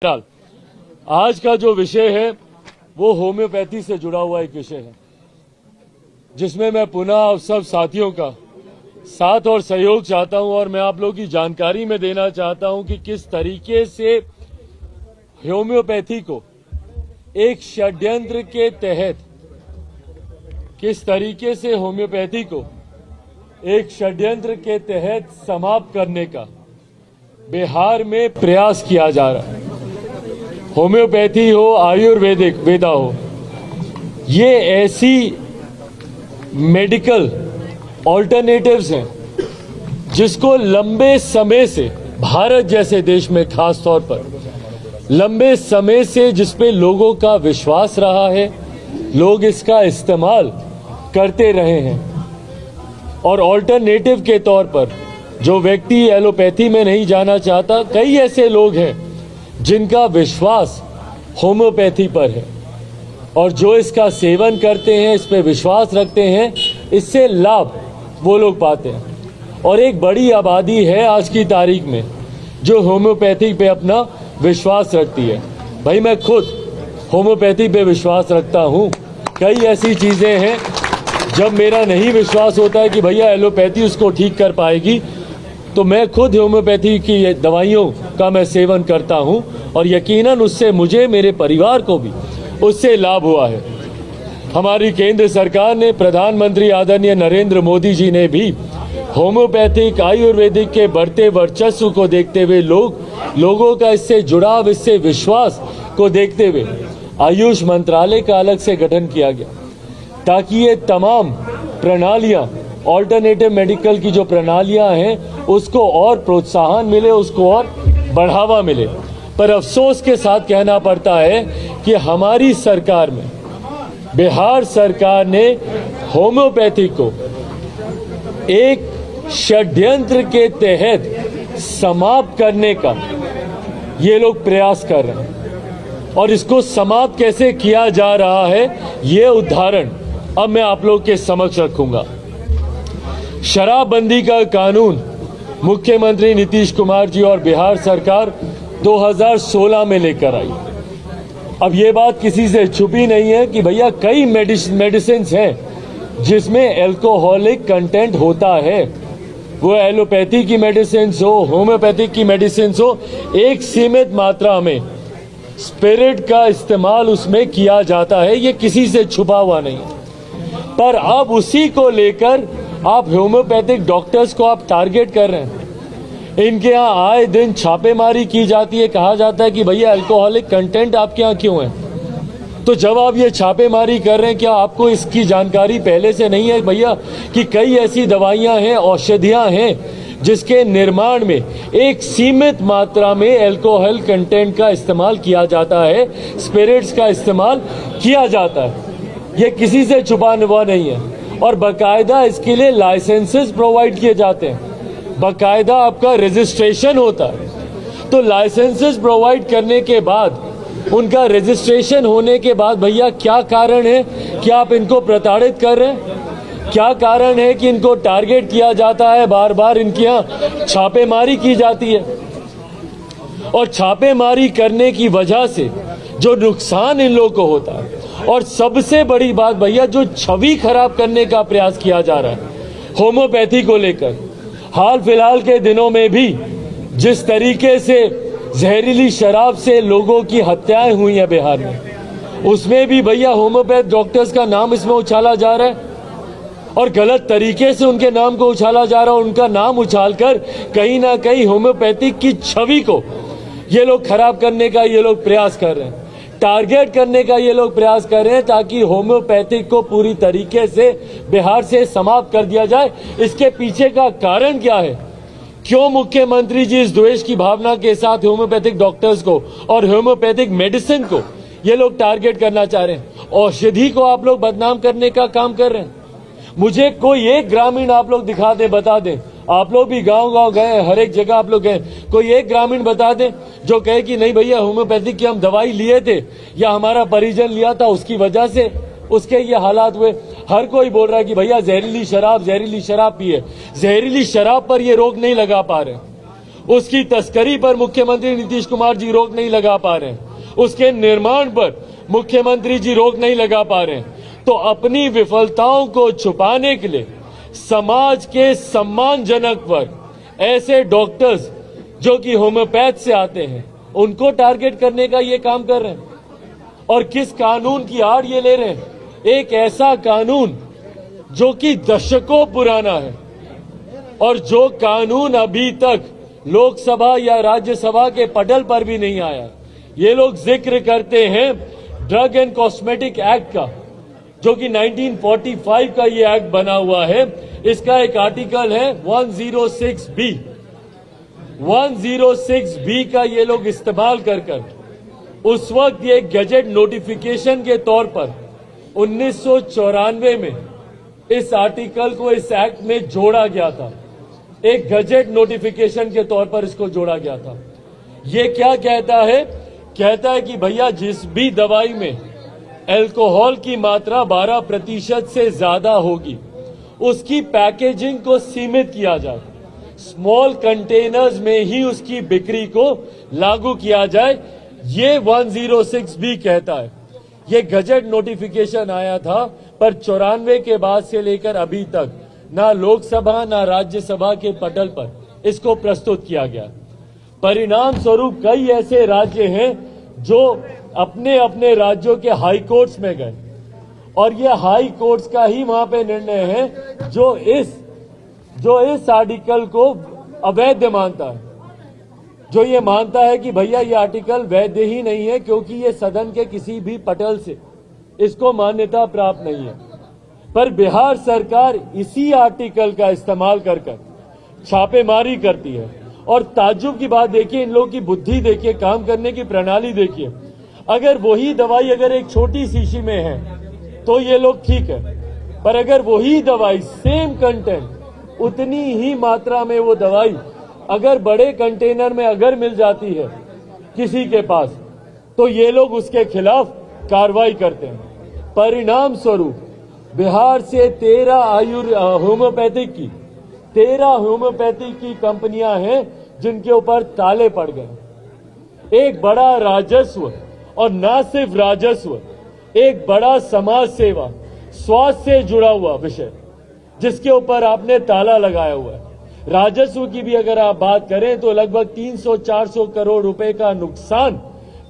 आज का जो विषय है वो होम्योपैथी से जुड़ा हुआ एक विषय है, जिसमें मैं पुनः आप सब साथियों का साथ और सहयोग चाहता हूं और मैं आप लोगों की जानकारी में देना चाहता हूं कि किस तरीके से होम्योपैथी को एक षड्यंत्र के तहत समाप्त करने का बिहार में प्रयास किया जा रहा है। होम्योपैथी हो, आयुर्वेदिक वेदा हो, ये ऐसी मेडिकल ऑल्टरनेटिव्स हैं जिसको लंबे समय से भारत जैसे देश में खास तौर पर लंबे समय से जिस पे लोगों का विश्वास रहा है, लोग इसका इस्तेमाल करते रहे हैं। और ऑल्टरनेटिव के तौर पर जो व्यक्ति एलोपैथी में नहीं जाना चाहता, कई ऐसे लोग हैं जिनका विश्वास होम्योपैथी पर है और जो इसका सेवन करते हैं, इस पे विश्वास रखते हैं, इससे लाभ वो लोग पाते हैं। और एक बड़ी आबादी है आज की तारीख में जो होम्योपैथी पे अपना विश्वास रखती है। भाई मैं खुद होम्योपैथी पे विश्वास रखता हूँ। कई ऐसी चीजें हैं जब मेरा नहीं विश्वास होता है कि भैया एलोपैथी उसको ठीक कर पाएगी, तो मैं खुद होम्योपैथी की दवाइयों का मैं सेवन करता हूं और यकीनन उससे मुझे, मेरे परिवार को भी उससे लाभ हुआ है। हमारी केंद्र सरकार ने, प्रधानमंत्री आदरणीय नरेंद्र मोदी जी ने भी होम्योपैथिक आयुर्वेदिक के बढ़ते वर्चस्व को देखते हुए लोगों का इससे जुड़ाव, इससे विश्वास को देखते हुए आयुष मंत्रालय का अलग से गठन किया गया, ताकि ये तमाम प्रणालियां, ऑल्टरनेटिव मेडिकल की जो प्रणालियां हैं, उसको और प्रोत्साहन मिले, उसको और बढ़ावा मिले। पर अफसोस के साथ कहना पड़ता है कि हमारी सरकार में, बिहार सरकार ने होम्योपैथी को एक षड्यंत्र के तहत समाप्त करने का ये लोग प्रयास कर रहे हैं। और इसको समाप्त कैसे किया जा रहा है, ये उदाहरण अब मैं आप लोग के समक्ष रखूंगा। शराबबंदी का कानून मुख्यमंत्री नीतीश कुमार जी और बिहार सरकार 2016 में लेकर आई। अब ये बात किसी से छुपी नहीं है कि भैया कई मेडिसिन हैं जिसमें अल्कोहलिक कंटेंट होता है। वो एलोपैथी की मेडिसिन हो, होम्योपैथिक की मेडिसिन हो, एक सीमित मात्रा में स्पिरिट का इस्तेमाल उसमें किया जाता है, ये किसी से छुपा हुआ नहीं है। पर अब उसी को लेकर आप होम्योपैथिक डॉक्टर्स को आप टारगेट कर रहे हैं। इनके यहाँ आए दिन छापेमारी की जाती है, कहा जाता है कि भैया अल्कोहलिक कंटेंट आपके यहाँ क्यों है। तो जब आप ये छापेमारी कर रहे हैं, क्या आपको इसकी जानकारी पहले से नहीं है भैया कि कई ऐसी दवाइयां हैं, औषधियां हैं जिसके निर्माण में एक सीमित मात्रा में अल्कोहल कंटेंट का इस्तेमाल किया जाता है, स्पिरिट्स का इस्तेमाल किया जाता है। ये किसी से छुपाने हुआ नहीं है। और बाकायदा इसके लिए लाइसेंसेस प्रोवाइड किए जाते हैं, बाकायदा आपका रजिस्ट्रेशन होता है। तो लाइसेंसेस प्रोवाइड करने के बाद, उनका रजिस्ट्रेशन होने के बाद भैया क्या कारण है कि आप इनको प्रताड़ित कर रहे हैं? क्या कारण है कि इनको टारगेट किया जाता है, बार बार इनके यहाँ छापेमारी की जाती है? और छापेमारी करने की वजह से जो नुकसान इन लोगों को होता है, और सबसे बड़ी बात भैया, जो छवि खराब करने का प्रयास किया जा रहा है होम्योपैथी को लेकर। हाल फिलहाल के दिनों में भी जिस तरीके से जहरीली शराब से लोगों की हत्याएं हुई हैं बिहार में, उसमें भी भैया होम्योपैथ डॉक्टर्स का नाम इसमें उछाला जा रहा है और गलत तरीके से उनके नाम को उछाला जा रहा है। उनका नाम उछालकर कहीं ना कहीं होम्योपैथिक की छवि को ये लोग खराब करने का ये लोग प्रयास कर रहे हैं, टारगेट करने का ये लोग प्रयास कर रहे हैं, ताकि होम्योपैथिक को पूरी तरीके से बिहार से समाप्त कर दिया जाए। इसके पीछे का कारण क्या है? क्यों मुख्यमंत्री जी इस द्वेष की भावना के साथ होम्योपैथिक डॉक्टर्स को और होम्योपैथिक मेडिसिन को ये लोग टारगेट करना चाह रहे हैं? औषधि को आप लोग बदनाम करने का काम कर रहे हैं। मुझे कोई एक ग्रामीण आप लोग दिखा दें, बता दें, आप लोग भी गांव-गांव गए, हर एक जगह आप लोग गए, कोई एक ग्रामीण बता दें जो कहे कि नहीं भैया होम्योपैथिक की हम दवाई लिए थे या हमारा परिजन लिया था, उसकी वजह से उसके ये हालात हुए। हर कोई बोल रहा है कि भैया जहरीली शराब पिए। जहरीली शराब पर ये रोक नहीं लगा पा रहे। उसकी तस्करी पर मुख्यमंत्री नीतीश कुमार जी रोक नहीं लगा पा रहे हैं, उसके निर्माण पर मुख्यमंत्री जी रोक नहीं लगा पा रहे हैं, तो अपनी विफलताओं को छुपाने के लिए समाज के सम्मानजनक वर्ग ऐसे डॉक्टर्स जो कि होम्योपैथ से आते हैं उनको टारगेट करने का ये काम कर रहे हैं। और किस कानून की आड़ ये ले रहे हैं? एक ऐसा कानून जो कि दशकों पुराना है और जो कानून अभी तक लोकसभा या राज्यसभा के पटल पर भी नहीं आया। ये लोग जिक्र करते हैं ड्रग एंड कॉस्मेटिक एक्ट का, जो कि 1945 का ये एक्ट बना हुआ है। इसका एक आर्टिकल है 106B। 106B का ये लोग इस्तेमाल कर उस वक्त ये गैजेट नोटिफिकेशन के तौर पर 1994 में इस आर्टिकल को इस एक्ट में जोड़ा गया था। एक गैजेट नोटिफिकेशन के तौर पर इसको जोड़ा गया था। ये क्या कहता है? कहता है कि भैया जिस भी दवाई में अल्कोहल की मात्रा 12% से ज्यादा होगी उसकी पैकेजिंग को सीमित किया जाए, स्मॉल कंटेनर्स में ही उसकी बिक्री को लागू किया जाए। ये 106B कहता है। ये गजट नोटिफिकेशन आया था, पर 94 के बाद से लेकर अभी तक ना लोकसभा ना राज्यसभा के पटल पर इसको प्रस्तुत किया गया। परिणाम स्वरूप कई ऐसे राज्य हैं जो अपने अपने राज्यों के हाई कोर्ट्स में गए और ये हाई कोर्ट्स का ही वहां पे निर्णय है जो इस आर्टिकल को अवैध मानता है, जो ये मानता है कि भैया ये आर्टिकल वैध ही नहीं है क्योंकि ये सदन के किसी भी पटल से इसको मान्यता प्राप्त नहीं है। पर बिहार सरकार इसी आर्टिकल का इस्तेमाल कर छापेमारी करती है। और ताज्जुब की बात देखिए, इन लोगों की बुद्धि देखिए, काम करने की प्रणाली देखिए। अगर वही दवाई अगर एक छोटी शीशी में है तो ये लोग ठीक है, पर अगर वही दवाई सेम कंटेंट उतनी ही मात्रा में वो दवाई अगर बड़े कंटेनर में अगर मिल जाती है किसी के पास तो ये लोग उसके खिलाफ कार्रवाई करते हैं। परिणाम स्वरूप बिहार से 13 होम्योपैथिक की कंपनियां हैं जिनके ऊपर ताले पड़ गए। एक बड़ा राजस्व, और न सिर्फ राजस्व, एक बड़ा समाज सेवा, स्वास्थ्य से जुड़ा हुआ विषय जिसके ऊपर आपने ताला लगाया हुआ है। राजस्व की भी अगर आप बात करें तो लगभग 300-400 करोड़ रुपए का नुकसान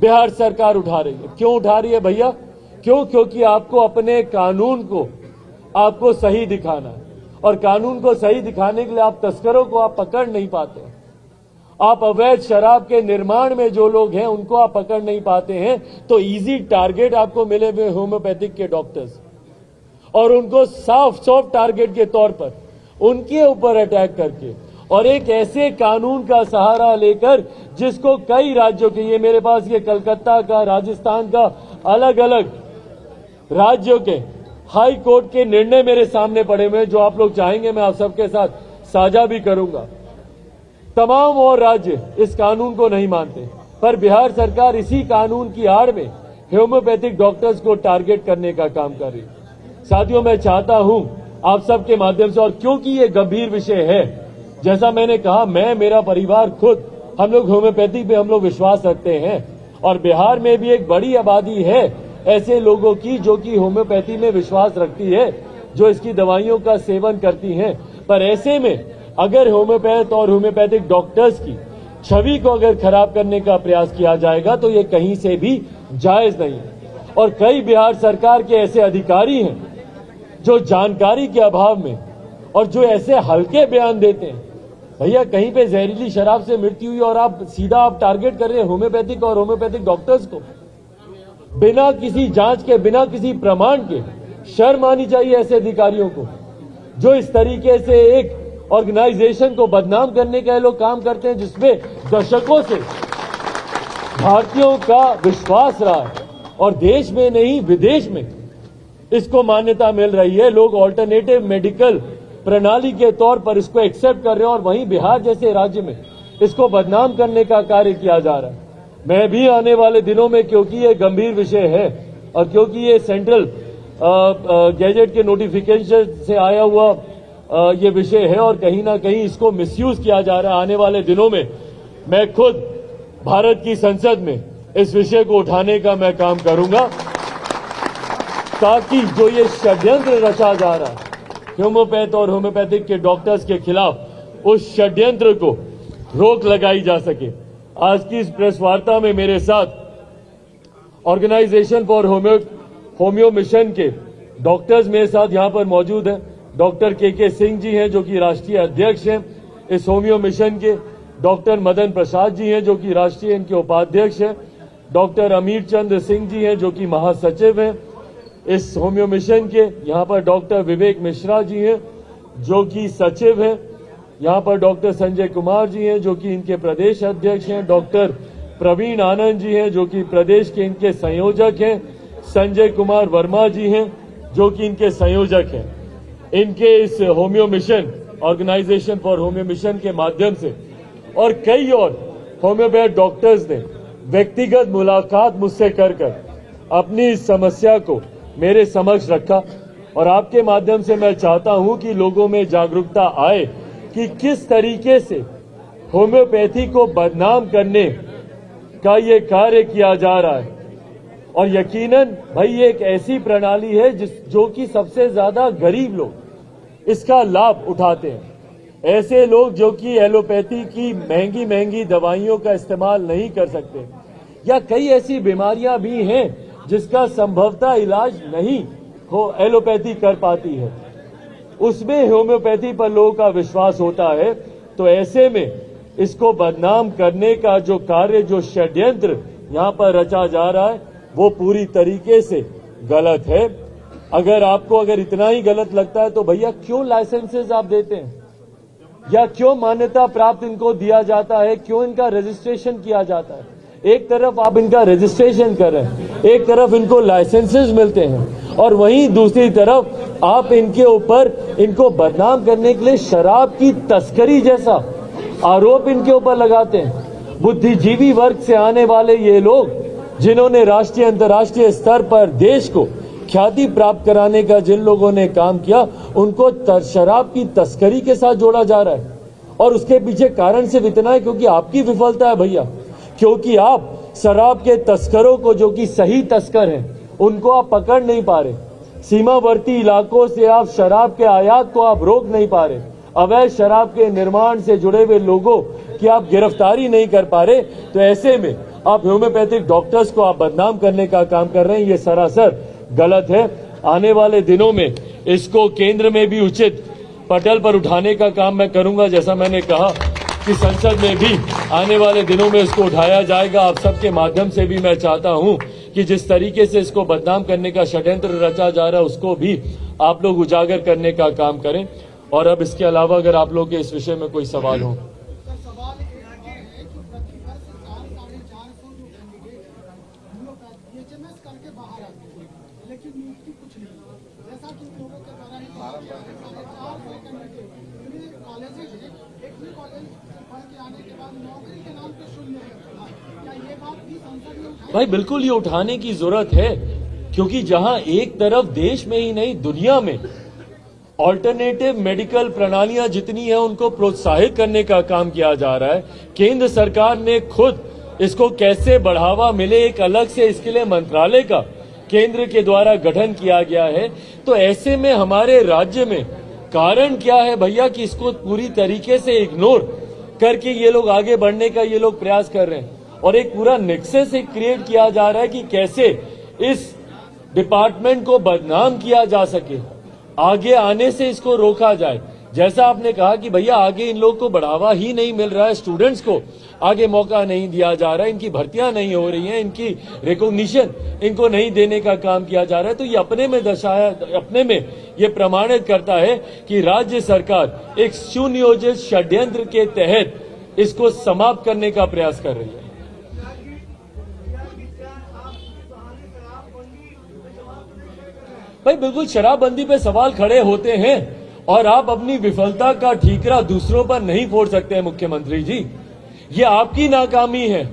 बिहार सरकार उठा रही है। क्यों उठा रही है भैया? क्योंकि आपको अपने कानून को आपको सही दिखाना है, और कानून को सही दिखाने के लिए आप तस्करों को आप पकड़ नहीं पाते। आप अवैध शराब के निर्माण में जो लोग हैं उनको आप पकड़ नहीं पाते हैं, तो इजी टारगेट आपको मिले हुए होम्योपैथिक के डॉक्टर्स, और उनको साफ टारगेट के तौर पर उनके ऊपर अटैक करके और एक ऐसे कानून का सहारा लेकर जिसको कई राज्यों के, ये मेरे पास ये कलकत्ता का, राजस्थान का, अलग अलग राज्यों के हाई कोर्ट के निर्णय मेरे सामने पड़े हुए हैं, जो आप लोग चाहेंगे मैं आप सबके साथ साझा भी करूंगा। तमाम और राज्य इस कानून को नहीं मानते, पर बिहार सरकार इसी कानून की आड़ में होम्योपैथिक डॉक्टर्स को टारगेट करने का काम कर रही है। साथियों, मैं चाहता हूं आप सबके माध्यम से, और क्योंकि ये गंभीर विषय है, जैसा मैंने कहा, मैं, मेरा परिवार, खुद हम लोग होम्योपैथी पे हम लोग विश्वास रखते हैं, और बिहार में भी एक बड़ी आबादी है ऐसे लोगों की जो कि होम्योपैथी में विश्वास रखती है, जो इसकी दवाइयों का सेवन करती हैं। पर ऐसे में अगर होम्योपैथ और होम्योपैथिक डॉक्टर्स की छवि को अगर खराब करने का प्रयास किया जाएगा तो ये कहीं से भी जायज नहीं है। और कई बिहार सरकार के ऐसे अधिकारी हैं जो जानकारी के अभाव में और जो ऐसे हल्के बयान देते हैं। भैया, कहीं पे जहरीली शराब से मृत्यु हुई और आप सीधा टारगेट कर रहे हैं होम्योपैथिक और होम्योपैथिक डॉक्टर्स को, बिना किसी जांच के, बिना किसी प्रमाण के। शर्म आनी चाहिए ऐसे अधिकारियों को जो इस तरीके से एक ऑर्गेनाइजेशन को बदनाम करने का लोग काम करते हैं, जिसमें दशकों से भारतीयों का विश्वास रहा है और देश में नहीं विदेश में इसको मान्यता मिल रही है। लोग ऑल्टरनेटिव मेडिकल प्रणाली के तौर पर इसको एक्सेप्ट कर रहे हैं, और वहीं बिहार जैसे राज्य में इसको बदनाम करने का कार्य किया जा रहा है। मैं भी आने वाले दिनों में, क्योंकि ये गंभीर विषय है और क्योंकि ये सेंट्रल गैजेट के नोटिफिकेशन से आया हुआ ये विषय है और कहीं ना कहीं इसको मिसयूज किया जा रहा है, आने वाले दिनों में मैं खुद भारत की संसद में इस विषय को उठाने का मैं काम करूंगा, ताकि जो ये षड्यंत्र रचा जा रहा है होम्योपैथ और होम्योपैथिक के डॉक्टर्स के खिलाफ, उस षड्यंत्र को रोक लगाई जा सके। आज की इस प्रेस वार्ता में मेरे साथ ऑर्गेनाइजेशन फॉर होम्यो मिशन के डॉक्टर्स मेरे साथ यहां पर मौजूद हैं। डॉक्टर के सिंह जी हैं जो कि राष्ट्रीय अध्यक्ष हैं इस होम्यो मिशन के। डॉक्टर मदन प्रसाद जी हैं जो कि राष्ट्रीय इनके उपाध्यक्ष हैं। डॉक्टर अमीर चंद्र सिंह जी हैं जो कि महासचिव हैं इस होम्यो मिशन के। यहाँ पर डॉक्टर विवेक मिश्रा जी हैं जो कि सचिव हैं। यहाँ पर डॉक्टर संजय कुमार जी हैं जो कि इनके प्रदेश अध्यक्ष हैं। डॉक्टर प्रवीण आनंद जी हैं जो कि प्रदेश के इनके संयोजक हैं। संजय कुमार वर्मा जी हैं जो कि इनके संयोजक हैं। इनके इस homeo mission, organisation for homeo mission के माध्यम से और कई और होम्योपैथ डॉक्टर्स ने व्यक्तिगत मुलाकात मुझसे कर अपनी इस समस्या को मेरे समक्ष रखा। और आपके माध्यम से मैं चाहता हूं कि लोगों में जागरूकता आए कि किस तरीके से होम्योपैथी को बदनाम करने का ये कार्य किया जा रहा है। और यकीनन भाई ये एक ऐसी प्रणाली है जो कि सबसे ज्यादा गरीब लोग इसका लाभ उठाते हैं। ऐसे लोग जो कि एलोपैथी की महंगी महंगी दवाइयों का इस्तेमाल नहीं कर सकते, या कई ऐसी बीमारियां भी हैं जिसका संभवतः इलाज नहीं हो एलोपैथी कर पाती है, उसमें होम्योपैथी पर लोगों का विश्वास होता है। तो ऐसे में इसको बदनाम करने का जो कार्य, जो षड्यंत्र यहां पर रचा जा रहा है वो पूरी तरीके से गलत है। अगर इतना ही गलत लगता है तो भैया क्यों लाइसेंसेज आप देते हैं, या क्यों मान्यता प्राप्त इनको दिया जाता है, क्यों इनका रजिस्ट्रेशन किया जाता है। एक तरफ आप इनका रजिस्ट्रेशन कर रहे हैं, एक तरफ इनको लाइसेंसेस मिलते हैं, और वहीं दूसरी तरफ आप इनके ऊपर इनको बदनाम करने के लिए शराब की तस्करी जैसा आरोप इनके ऊपर लगाते हैं। बुद्धिजीवी वर्ग से आने वाले ये लोग जिन्होंने राष्ट्रीय अंतर्राष्ट्रीय स्तर पर देश को ख्याति प्राप्त कराने का जिन लोगों ने काम किया, उनको शराब की तस्करी के साथ जोड़ा जा रहा है। और उसके पीछे कारण सिर्फ इतना है क्योंकि आपकी विफलता है भैया, क्योंकि आप शराब के तस्करों को, जो कि सही तस्कर हैं, उनको आप पकड़ नहीं पा रहे। सीमावर्ती इलाकों से आप शराब के आयात को आप रोक नहीं पा रहे। अवैध शराब के निर्माण से जुड़े हुए लोगों की आप गिरफ्तारी नहीं कर पा रहे। तो ऐसे में आप होम्योपैथिक डॉक्टर्स को आप बदनाम करने का काम कर रहे हैं, ये सरासर गलत है। आने वाले दिनों में इसको केंद्र में भी उचित पटल पर उठाने का काम मैं करूंगा। जैसा मैंने कहा कि संसद में भी आने वाले दिनों में इसको उठाया जाएगा। आप सबके माध्यम से भी मैं चाहता हूं कि जिस तरीके से इसको बदनाम करने का षड्यंत्र रचा जा रहा है उसको भी आप लोग उजागर करने का काम करें। और अब इसके अलावा अगर आप लोग के इस विषय में कोई सवाल हो। भाई बिल्कुल ये उठाने की जरूरत है, क्योंकि जहां एक तरफ देश में ही नहीं दुनिया में ऑल्टरनेटिव मेडिकल प्रणालियां जितनी है उनको प्रोत्साहित करने का काम किया जा रहा है। केंद्र सरकार ने खुद इसको कैसे बढ़ावा मिले, एक अलग से इसके लिए मंत्रालय का केंद्र के द्वारा गठन किया गया है। तो ऐसे में हमारे राज्य में कारण क्या है भैया कि इसको पूरी तरीके से इग्नोर करके ये लोग आगे बढ़ने का ये लोग प्रयास कर रहे हैं, और एक पूरा नेक्सस क्रिएट किया जा रहा है कि कैसे इस डिपार्टमेंट को बदनाम किया जा सके, आगे आने से इसको रोका जाए। जैसा आपने कहा कि भैया आगे इन लोगों को बढ़ावा ही नहीं मिल रहा है, स्टूडेंट्स को आगे मौका नहीं दिया जा रहा है, इनकी भर्तियां नहीं हो रही हैं, इनकी रिकॉग्निशन इनको नहीं देने का काम किया जा रहा है। तो ये अपने में ये प्रमाणित करता है कि राज्य सरकार एक सुनियोजित षड्यंत्र के तहत इसको समाप्त करने का प्रयास कर रही है। भाई बिल्कुल शराबबंदी पे सवाल खड़े होते हैं, और आप अपनी विफलता का ठीकरा दूसरों पर नहीं फोड़ सकते हैं मुख्यमंत्री जी। ये आपकी नाकामी है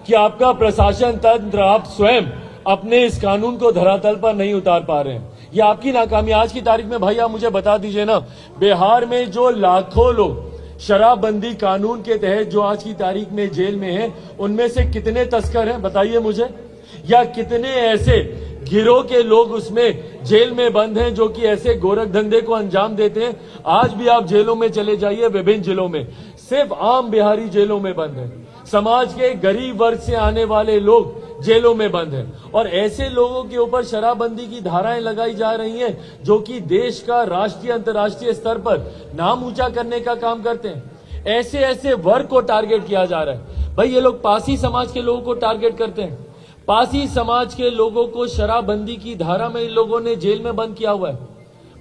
कि आपका प्रशासन तंत्र, आप स्वयं अपने इस कानून को धरातल पर नहीं उतार पा रहे हैं। ये आपकी नाकामी। आज की तारीख में भाई आप मुझे बता दीजिए ना, बिहार में जो लाखों लोग शराबबंदी कानून के तहत जो आज की तारीख में जेल में हैं, उनमें से कितने तस्कर हैं बताइए मुझे, या कितने ऐसे गिरोह के लोग उसमें जेल में बंद हैं जो कि ऐसे गोरख धंधे को अंजाम देते हैं। आज भी आप जेलों में चले जाइए, विभिन्न जिलों में सिर्फ आम बिहारी जेलों में बंद हैं, समाज के गरीब वर्ग से आने वाले लोग जेलों में बंद हैं, और ऐसे लोगों के ऊपर शराबबंदी की धाराएं लगाई जा रही हैं जो कि देश का राष्ट्रीय अंतर्राष्ट्रीय स्तर पर नाम ऊंचा करने का काम करते हैं। ऐसे ऐसे वर्ग को टारगेट किया जा रहा है। भाई ये लोग पासी समाज के लोगों को टारगेट करते हैं, पासी समाज के लोगों को शराबबंदी की धारा में इन लोगों ने जेल में बंद किया हुआ है।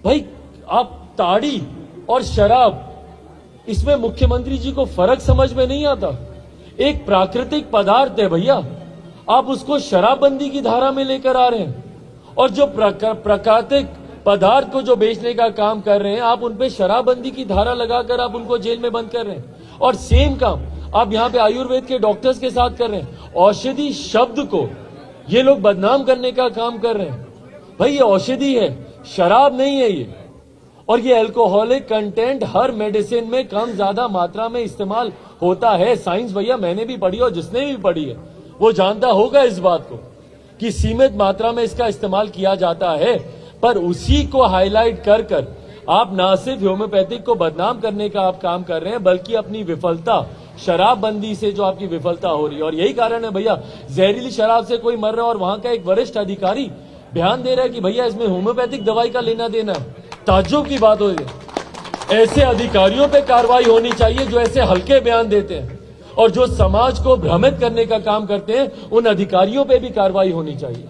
भाई आप ताड़ी और शराब, इसमें मुख्यमंत्री जी को फर्क समझ में नहीं आता। एक प्राकृतिक पदार्थ है भैया, आप उसको शराबबंदी की धारा में लेकर आ रहे हैं, और जो प्राकृतिक पदार्थ को जो बेचने का काम कर रहे हैं आप उन पे शराबबंदी की धारा लगाकर आप उनको जेल में बंद कर रहे हैं। और सेम काम आप यहाँ पे आयुर्वेद के डॉक्टर्स के साथ कर रहे हैं। औषधि शब्द को ये लोग बदनाम करने का काम कर रहे हैं। भाई ये औषधि है, शराब नहीं है ये। और ये अल्कोहलिक कंटेंट हर मेडिसिन में कम ज्यादा मात्रा में इस्तेमाल होता है। साइंस भैया मैंने भी पढ़ी और जिसने भी पढ़ी है वो जानता होगा इस बात को कि सीमित मात्रा में इसका इस्तेमाल किया जाता है। पर उसी को हाईलाइट कर कर आप ना सिर्फ होम्योपैथिक को बदनाम करने का आप काम कर रहे हैं, बल्कि अपनी विफलता शराबबंदी से जो आपकी विफलता हो रही है, और यही कारण है भैया जहरीली शराब से कोई मर रहा है और वहां का एक वरिष्ठ अधिकारी बयान दे रहा है कि भैया इसमें होम्योपैथिक दवाई का लेना देना है। ताज्जुब की बात हो रही है। ऐसे अधिकारियों पे कार्रवाई होनी चाहिए जो ऐसे हल्के बयान देते हैं, और जो समाज को भ्रमित करने का काम करते हैं उन अधिकारियों पे भी कार्रवाई होनी चाहिए।